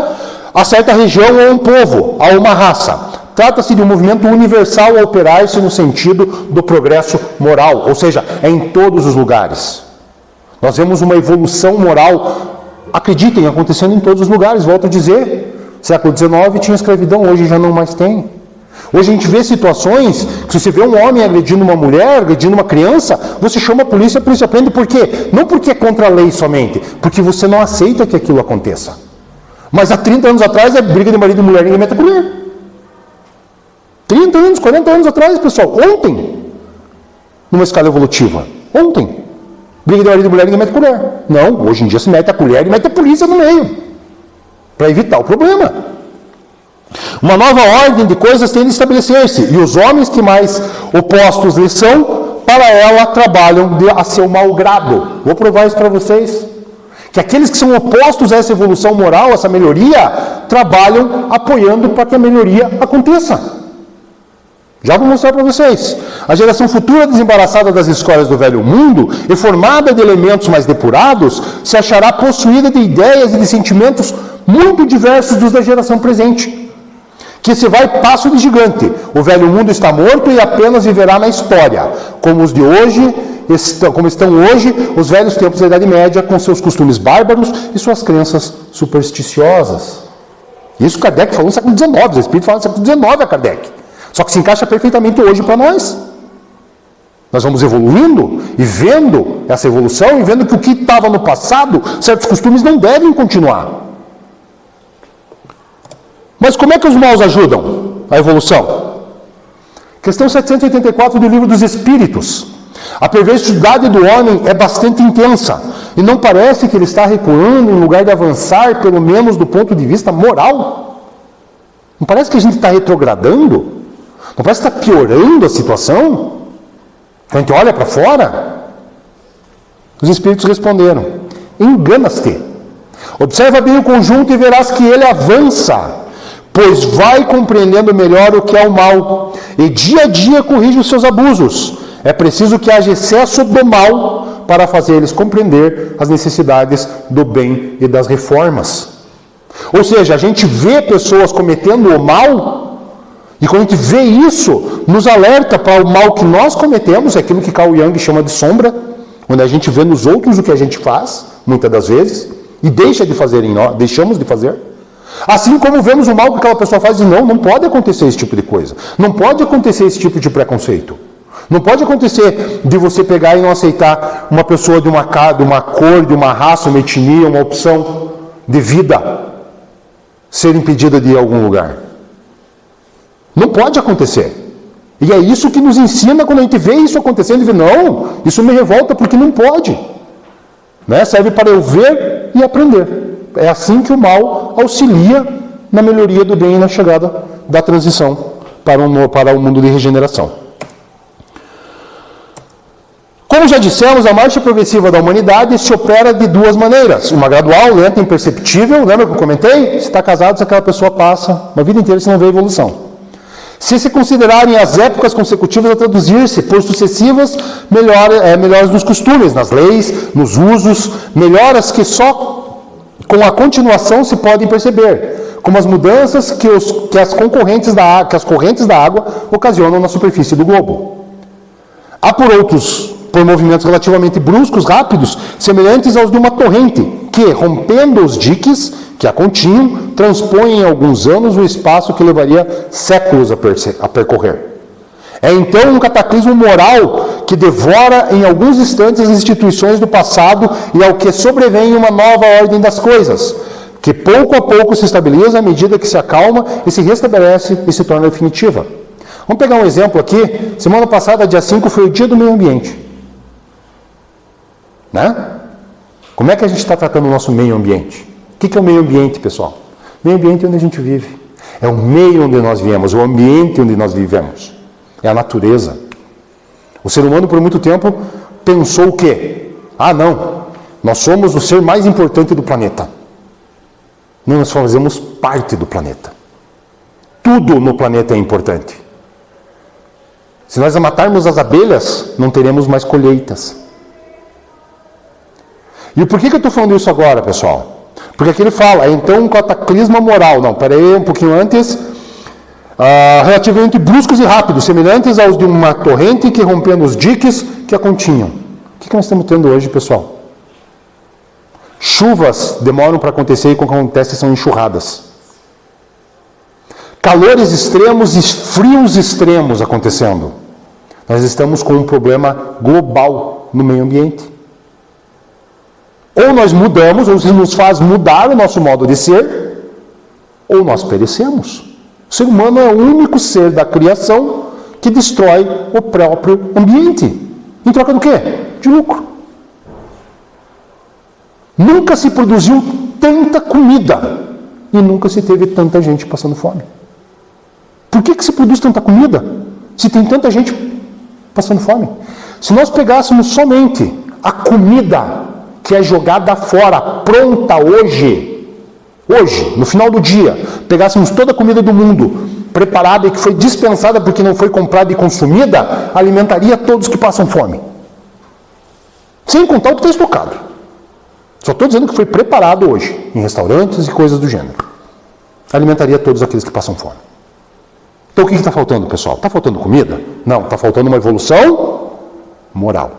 a certa região ou a um povo, a uma raça. Trata-se de um movimento universal a operar-se no sentido do progresso moral, ou seja, é em todos os lugares. Nós vemos uma evolução moral, acreditem, acontecendo em todos os lugares. Volto a dizer, século XIX tinha escravidão, hoje já não mais tem. Hoje a gente vê situações que se você vê um homem agredindo uma mulher, agredindo uma criança, você chama a polícia prende. Por quê? Não porque é contra a lei somente, porque você não aceita que aquilo aconteça. Mas há 30 anos atrás é briga de marido e mulher, ninguém mete a colher. 30 anos, 40 anos atrás, pessoal, ontem, numa escala evolutiva, ontem, briga de marido e mulher, ninguém mete a colher. Não, hoje em dia se mete a colher e mete a polícia no meio, para evitar o problema. Uma nova ordem de coisas tem de estabelecer-se, e os homens que mais opostos lhe são, para ela trabalham a seu mau grado. Vou provar isso para vocês. Que aqueles que são opostos a essa evolução moral, essa melhoria, trabalham apoiando para que a melhoria aconteça. Já vou mostrar para vocês. A geração futura, desembaraçada das escolas do velho mundo e formada de elementos mais depurados, se achará possuída de ideias e de sentimentos muito diversos dos da geração presente. Que se vai passo de gigante. O velho mundo está morto e apenas viverá na história, como os de hoje como estão hoje os velhos tempos da Idade Média, com seus costumes bárbaros e suas crenças supersticiosas. Isso Kardec falou no século XIX, o Espírito fala no século XIX a Kardec. Só que se encaixa perfeitamente hoje para nós. Nós vamos evoluindo e vendo essa evolução e vendo que o que estava no passado, certos costumes não devem continuar. Mas como é que os maus ajudam a evolução? Questão 784 do Livro dos Espíritos. A perversidade do homem é bastante intensa e não parece que ele está recuando em lugar de avançar, pelo menos do ponto de vista moral. Não parece que a gente está retrogradando? Não parece que está piorando a situação? Quando a gente olha para fora, os Espíritos responderam: engana-te. Observa bem o conjunto e verás que ele avança, pois vai compreendendo melhor o que é o mal, e dia a dia corrige os seus abusos. É preciso que haja excesso do mal para fazer eles compreender as necessidades do bem e das reformas. Ou seja, a gente vê pessoas cometendo o mal, e quando a gente vê isso, nos alerta para o mal que nós cometemos, aquilo que Carl Jung chama de sombra, onde a gente vê nos outros o que a gente faz, muitas das vezes, e deixa de fazer em nós, deixamos de fazer. Assim como vemos o mal que aquela pessoa faz e não pode acontecer esse tipo de coisa. Não pode acontecer esse tipo de preconceito. Não pode acontecer de você pegar e não aceitar uma pessoa de uma cor, de uma raça, uma etnia, uma opção de vida ser impedida de ir a algum lugar. Não pode acontecer. E é isso que nos ensina quando a gente vê isso acontecendo e vê, não, isso me revolta porque não pode. Né? Serve para eu ver e aprender. É assim que o mal auxilia na melhoria do bem e na chegada da transição para o mundo de regeneração. Como já dissemos, a marcha progressiva da humanidade se opera de duas maneiras. Uma gradual, lenta, imperceptível. Lembra que eu comentei? Se está casado, se aquela pessoa passa uma vida inteira, você não vê evolução. Se considerarem as épocas consecutivas a traduzir-se por sucessivas melhoras nos costumes, nas leis, nos usos, melhoras que só com a continuação se podem perceber, como as mudanças que as correntes da água ocasionam na superfície do globo. Há por movimentos relativamente bruscos, rápidos, semelhantes aos de uma torrente, que, rompendo os diques que a continham, transpõe em alguns anos o espaço que levaria séculos a percorrer. É então um cataclismo moral que devora em alguns instantes as instituições do passado e ao que sobrevém uma nova ordem das coisas, que pouco a pouco se estabiliza à medida que se acalma e se restabelece e se torna definitiva. Vamos pegar um exemplo aqui. Semana passada, dia 5, foi o Dia do Meio Ambiente. Né? Como é que a gente está tratando o nosso meio ambiente? O que é o meio ambiente, pessoal? O meio ambiente é onde a gente vive. É o meio onde nós viemos, o ambiente onde nós vivemos. É a natureza. O ser humano, por muito tempo, pensou o quê? Não, nós somos o ser mais importante do planeta. Não, nós fazemos parte do planeta. Tudo no planeta é importante. Se nós matarmos as abelhas, não teremos mais colheitas. E por que eu estou falando isso agora, pessoal? Porque aqui ele fala, então um cataclisma moral. Não, peraí, um pouquinho antes. Relativamente bruscos e rápidos, semelhantes aos de uma torrente que rompendo os diques que a continham. O que nós estamos tendo hoje, pessoal? Chuvas demoram para acontecer e quando acontecem são enxurradas. Calores extremos e frios extremos acontecendo. Nós estamos com um problema global no meio ambiente. Ou nós mudamos, ou isso nos faz mudar o nosso modo de ser, ou nós perecemos. O ser humano é o único ser da criação que destrói o próprio ambiente. Em troca do quê? De lucro. Nunca se produziu tanta comida e nunca se teve tanta gente passando fome. Por que se produz tanta comida se tem tanta gente passando fome? Se nós pegássemos somente a comida que é jogada fora, pronta hoje, no final do dia, pegássemos toda a comida do mundo, preparada e que foi dispensada porque não foi comprada e consumida, alimentaria todos que passam fome. Sem contar o que está estocado. Só estou dizendo que foi preparado hoje, em restaurantes e coisas do gênero. Alimentaria todos aqueles que passam fome. Então o que está faltando, pessoal? Está faltando comida? Não, está faltando uma evolução moral.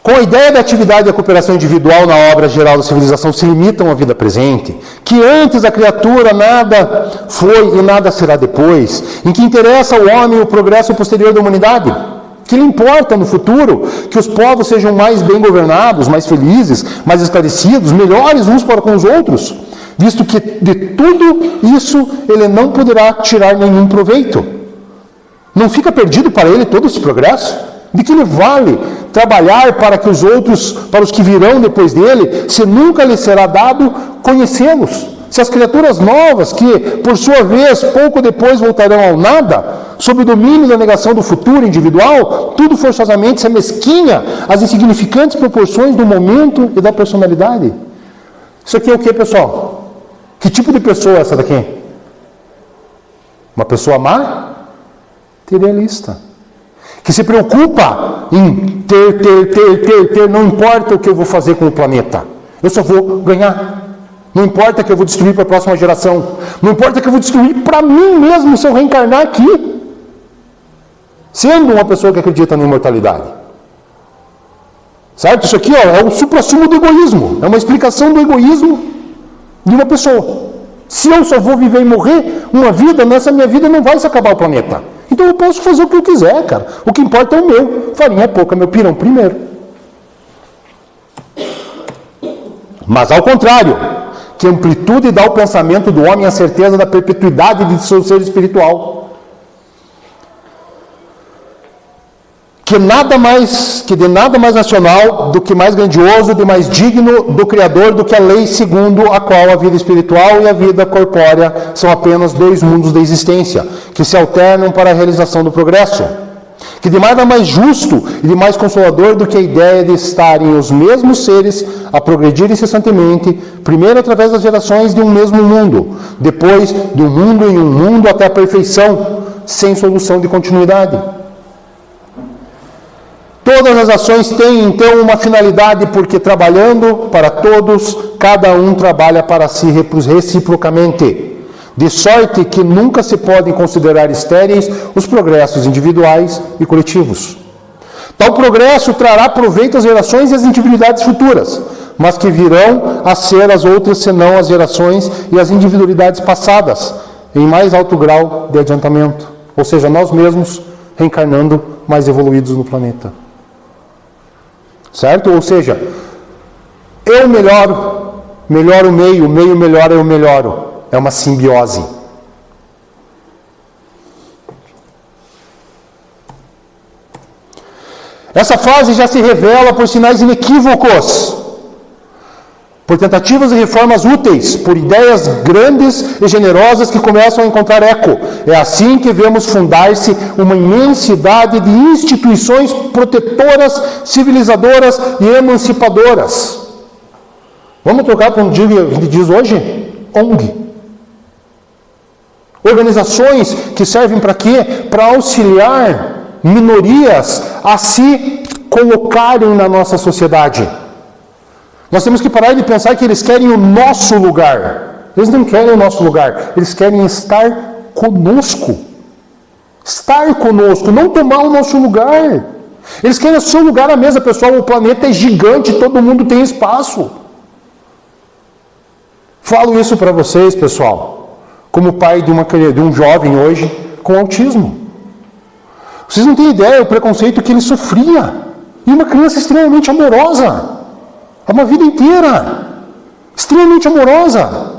com a ideia da atividade e a cooperação individual na obra geral da civilização se limitam à vida presente, que antes a criatura nada foi e nada será depois, em que interessa ao homem o progresso posterior da humanidade, que lhe importa no futuro que os povos sejam mais bem governados, mais felizes, mais esclarecidos, melhores uns para com os outros, visto que de tudo isso ele não poderá tirar nenhum proveito. Não fica perdido para ele todo esse progresso? De que lhe vale trabalhar para que os outros, para os que virão depois dele, se nunca lhe será dado conhecê-los? Se as criaturas novas, que por sua vez pouco depois voltarão ao nada, sob o domínio da negação do futuro individual, tudo forçosamente se amesquinha às insignificantes proporções do momento e da personalidade. Isso aqui é o que, pessoal? Que tipo de pessoa é essa daqui? Uma pessoa materialista, que se preocupa em ter, não importa o que eu vou fazer com o planeta, eu só vou ganhar. Não importa que eu vou destruir para a próxima geração, não importa que eu vou destruir para mim mesmo se eu reencarnar aqui, sendo uma pessoa que acredita na imortalidade. Certo? Isso aqui é o suprassumo do egoísmo, é uma explicação do egoísmo de uma pessoa. Se eu só vou viver e morrer uma vida, nessa minha vida não vai se acabar o planeta. Então eu posso fazer o que eu quiser, cara. O que importa é o meu. Farinha é pouca, meu pirão primeiro. Mas ao contrário, que amplitude dá ao pensamento do homem a certeza da perpetuidade de seu ser espiritual. Que de nada mais nacional, do que mais grandioso, de mais digno do Criador, do que a lei segundo a qual a vida espiritual e a vida corpórea são apenas dois mundos da existência, que se alternam para a realização do progresso. Que de nada mais justo e de mais consolador do que a ideia de estarem os mesmos seres a progredir incessantemente, primeiro através das gerações de um mesmo mundo, depois de um mundo em um mundo até a perfeição, sem solução de continuidade. Todas as ações têm, então, uma finalidade, porque trabalhando para todos, cada um trabalha para si reciprocamente. De sorte que nunca se podem considerar estéreis os progressos individuais e coletivos. Tal progresso trará proveito às gerações e às individualidades futuras, mas que virão a ser as outras senão as gerações e as individualidades passadas, em mais alto grau de adiantamento. Ou seja, nós mesmos reencarnando mais evoluídos no planeta. Certo? Ou seja, eu melhoro o meio melhora, eu melhoro. É uma simbiose. Essa fase já se revela por sinais inequívocos, por tentativas de reformas úteis, por ideias grandes e generosas que começam a encontrar eco. É assim que vemos fundar-se uma imensidade de instituições protetoras, civilizadoras e emancipadoras. Vamos trocar para um dia que a gente diz hoje? ONG. Organizações que servem para quê? Para auxiliar minorias a se colocarem na nossa sociedade. Nós temos que parar de pensar que eles querem o nosso lugar. Eles não querem o nosso lugar. Eles querem estar conosco. Estar conosco, não tomar o nosso lugar. Eles querem o seu lugar à mesa, pessoal. O planeta é gigante, todo mundo tem espaço. Falo isso para vocês, pessoal, como pai de um jovem hoje com autismo. Vocês não têm ideia do preconceito que ele sofria. E uma criança extremamente amorosa. Uma vida inteira. Extremamente amorosa.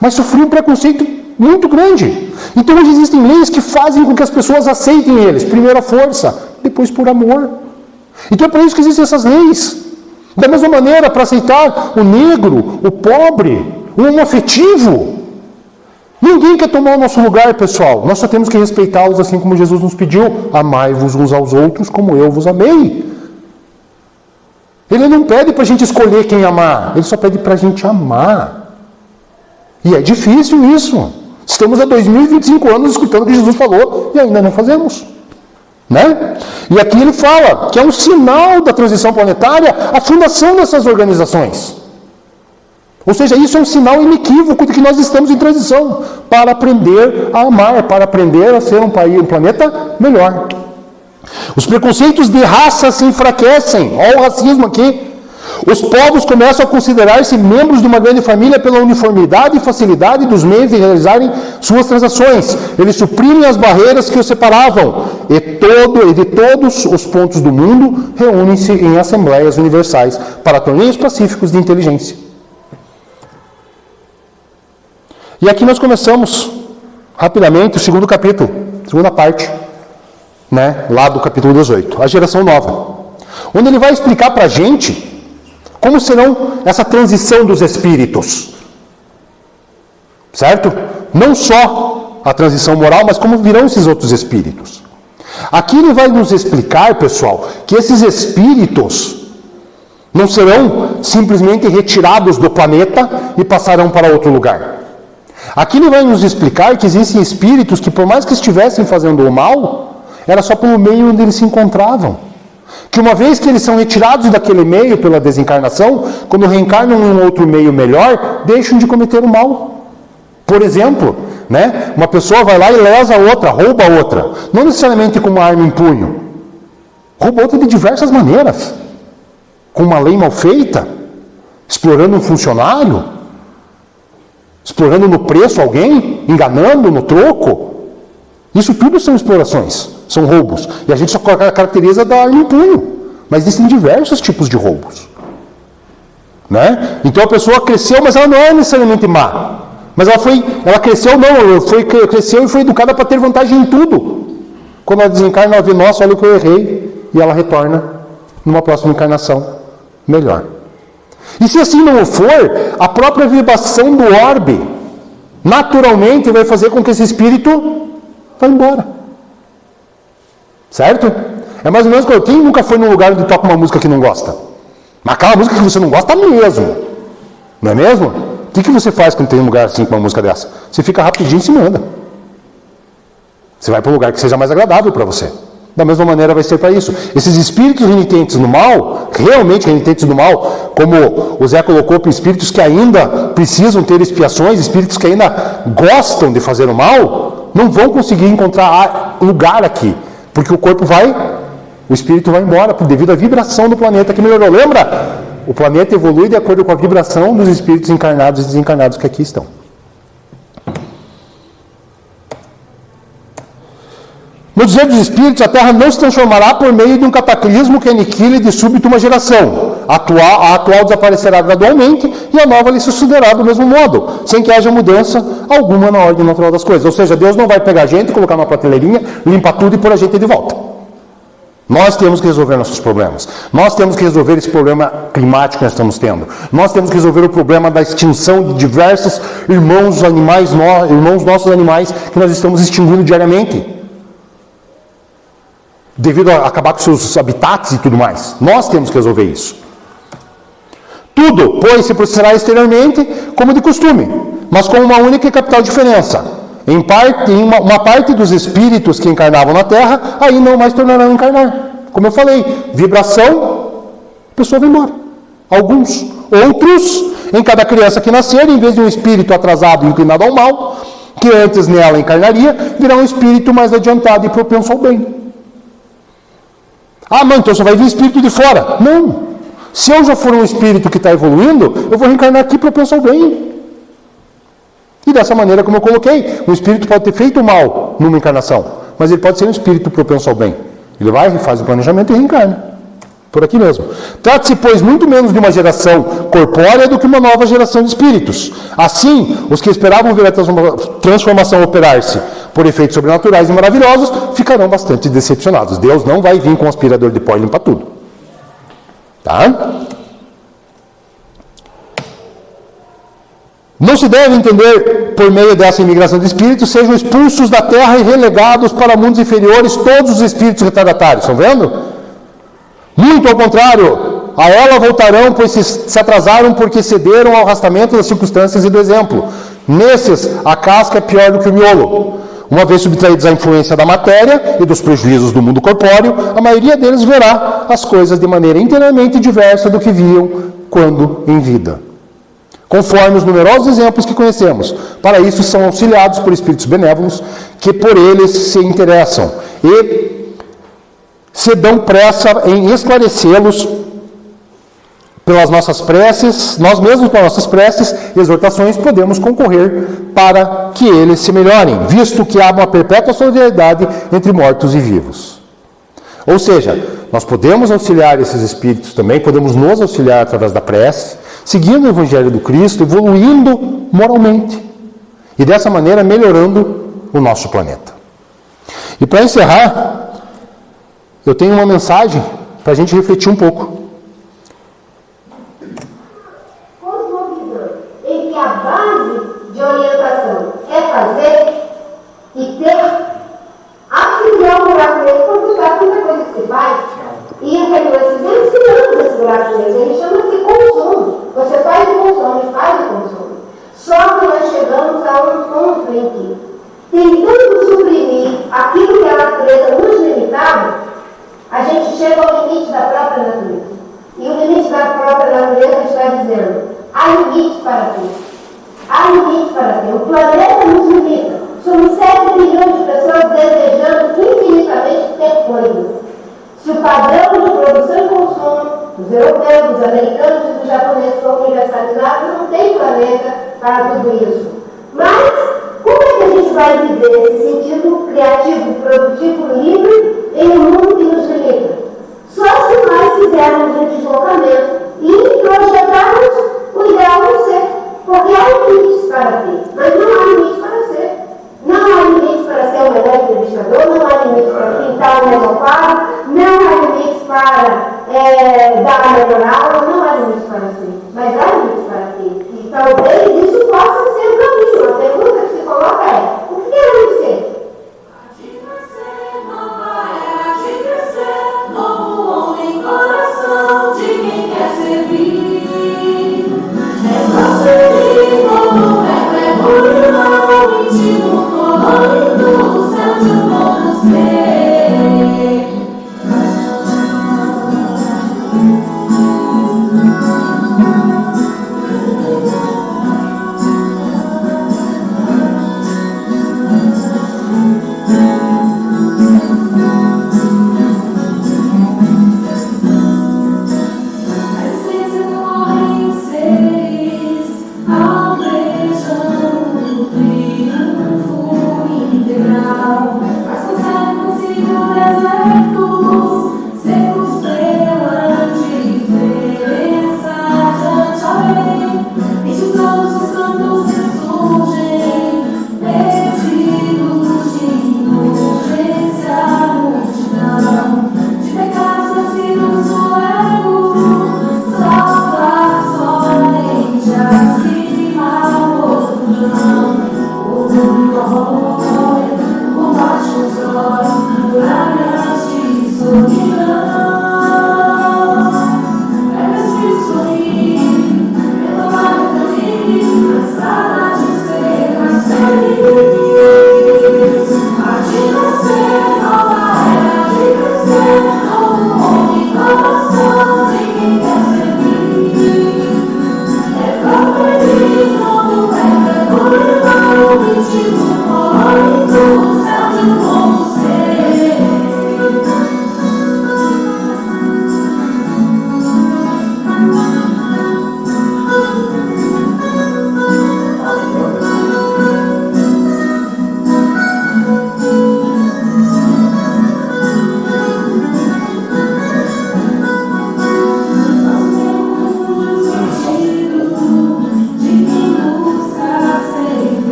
Mas sofria um preconceito muito grande. Então hoje existem leis que fazem com que as pessoas aceitem eles. Primeiro a força, depois por amor. Então é por isso que existem essas leis. Da mesma maneira, para aceitar o negro, o pobre, o homoafetivo. Ninguém quer tomar o nosso lugar, pessoal. Nós só temos que respeitá-los assim como Jesus nos pediu. Amai-vos uns aos outros como eu vos amei. Ele não pede para a gente escolher quem amar. Ele só pede para a gente amar. E é difícil isso. Estamos há 2025 anos escutando o que Jesus falou e ainda não fazemos. Né? E aqui ele fala que é um sinal da transição planetária a fundação dessas organizações. Ou seja, isso é um sinal inequívoco de que nós estamos em transição para aprender a amar, para aprender a ser um planeta melhor. Os preconceitos de raça se enfraquecem. Olha o racismo aqui. Os povos começam a considerar-se membros de uma grande família pela uniformidade e facilidade dos meios de realizarem suas transações. Eles suprimem as barreiras que os separavam. E de todos os pontos do mundo reúnem-se em assembleias universais para torneios pacíficos de inteligência. E aqui nós começamos rapidamente o segundo capítulo, segunda parte, lá do capítulo 18, a geração nova, onde ele vai explicar para a gente como serão essa transição dos espíritos, certo? Não só a transição moral, mas como virão esses outros espíritos. Aqui ele vai nos explicar, pessoal, que esses espíritos não serão simplesmente retirados do planeta e passarão para outro lugar. Aqui ele vai nos explicar que existem espíritos que, por mais que estivessem fazendo o mal, era só pelo meio onde eles se encontravam. Que uma vez que eles são retirados daquele meio pela desencarnação, quando reencarnam em um outro meio melhor, deixam de cometer o mal. Por exemplo, uma pessoa vai lá e lesa a outra, rouba a outra. Não necessariamente com uma arma em punho. Rouba a outra de diversas maneiras. Com uma lei mal feita, explorando um funcionário, explorando no preço alguém, enganando no troco. Isso tudo são explorações, são roubos. E a gente só caracteriza da arma em punho. Mas existem diversos tipos de roubos. Então a pessoa cresceu, mas ela não é necessariamente má. Mas ela cresceu e foi educada para ter vantagem em tudo. Quando ela desencarna, ela vê, nossa, olha o que eu errei. E ela retorna numa próxima encarnação melhor. E se assim não for, a própria vibração do orbe naturalmente vai fazer com que esse espírito vá embora. Certo? É mais ou menos como quem nunca foi num lugar onde toca uma música que não gosta? Mas aquela música que você não gosta mesmo. Não é mesmo? O que você faz quando tem um lugar assim com uma música dessa? Você fica rapidinho e se manda. Você vai para um lugar que seja mais agradável para você. Da mesma maneira vai ser para isso. Esses espíritos renitentes no mal, realmente renitentes no mal, como o Zé colocou, para espíritos que ainda precisam ter expiações, espíritos que ainda gostam de fazer o mal, não vão conseguir encontrar lugar aqui. Porque o espírito vai embora, devido à vibração do planeta que melhorou. Lembra? O planeta evolui de acordo com a vibração dos espíritos encarnados e desencarnados que aqui estão. No dizer dos espíritos, a Terra não se transformará por meio de um cataclismo que aniquile de súbito uma geração. A atual desaparecerá gradualmente e a nova lhe sucederá do mesmo modo, sem que haja mudança alguma na ordem natural das coisas. Ou seja, Deus não vai pegar a gente, colocar numa prateleirinha, limpar tudo e pôr a gente de volta. Nós temos que resolver nossos problemas. Nós temos que resolver esse problema climático que nós estamos tendo. Nós temos que resolver o problema da extinção de diversos irmãos nossos animais que nós estamos extinguindo diariamente, devido a acabar com seus habitats e tudo mais. Nós temos que resolver isso. Tudo, pois, se processará exteriormente como de costume, mas com uma única e capital diferença. Uma parte dos espíritos que encarnavam na Terra, aí não mais tornarão a encarnar. Como eu falei, vibração, a pessoa vai embora. Alguns. Outros, em cada criança que nascer, em vez de um espírito atrasado e inclinado ao mal, que antes nela encarnaria, virá um espírito mais adiantado e propenso ao bem. Ah, mas então só vai vir espírito de fora. Não. Se eu já for um espírito que está evoluindo, eu vou reencarnar aqui propenso ao bem. E dessa maneira, como eu coloquei, um espírito pode ter feito mal numa encarnação, mas ele pode ser um espírito propenso ao bem. Ele vai, faz o planejamento e reencarna. Por aqui mesmo. Trata-se, pois, muito menos de uma geração corpórea do que uma nova geração de espíritos. Assim, os que esperavam ver a transformação operar-se por efeitos sobrenaturais e maravilhosos, ficarão bastante decepcionados. Deus não vai vir com um aspirador de pó e limpar tudo. Tá? Não se deve entender, por meio dessa imigração de espíritos, sejam expulsos da terra e relegados para mundos inferiores todos os espíritos retardatários. Estão vendo? Muito ao contrário, a ela voltarão, pois se atrasaram porque cederam ao arrastamento das circunstâncias e do exemplo. Nesses, a casca é pior do que o miolo. Uma vez subtraídos à influência da matéria e dos prejuízos do mundo corpóreo, a maioria deles verá as coisas de maneira inteiramente diversa do que viam quando em vida, conforme os numerosos exemplos que conhecemos. Para isso são auxiliados por espíritos benévolos que por eles se interessam e se dão pressa em esclarecê-los pelas nossas preces, nós mesmos pelas nossas preces e exortações podemos concorrer para que eles se melhorem, visto que há uma perpétua solidariedade entre mortos e vivos. Ou seja, nós podemos auxiliar esses espíritos também, podemos nos auxiliar através da prece, seguindo o Evangelho do Cristo, evoluindo moralmente e dessa maneira melhorando o nosso planeta. E para encerrar, eu tenho uma mensagem para a gente refletir um pouco. Em que a base de orientação é fazer e ter, auxiliar o buraco negro, quando já tanta coisa que se faz, e nós fizemos esse buraco negro, ele chama-se consumo. Você faz o consumo e faz o consumo. Só que nós chegamos a um ponto em que, tentando suprimir aquilo que a natureza nos limitava, a gente chega ao limite da própria natureza. E o limite da própria natureza está dizendo: há limites para tudo. Há limites para tudo. O planeta nos limita. Somos 7 bilhões de pessoas desejando infinitamente ter coisas. Se o padrão de produção e consumo dos europeus, dos americanos e dos japoneses for universalizado, não tem planeta para tudo isso. Mas, como é que a gente vai viver esse sentido criativo, produtivo, livre em um mundo que nos limita? Só se nós fizermos um deslocamento e projetarmos o ideal do ser. Porque há limites para ter, mas não há limites para ser. Não há limites para ser o melhor entrevistador, não há limites para pintar o melhor quadro, não há limites para dar a melhor aula, não há limites para ser. Mas há limites para ter. E talvez isso possa ser um caminho. A pergunta que se coloca é: o que queremos ser? Coração de quem quer servir, é transferir novo mergulho novo, íntimo, colorido, o céu de um novo ser.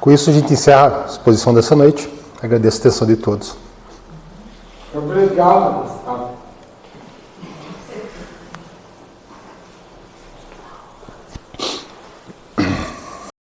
Com isso a gente encerra a exposição dessa noite. Agradeço a atenção de todos. Obrigado.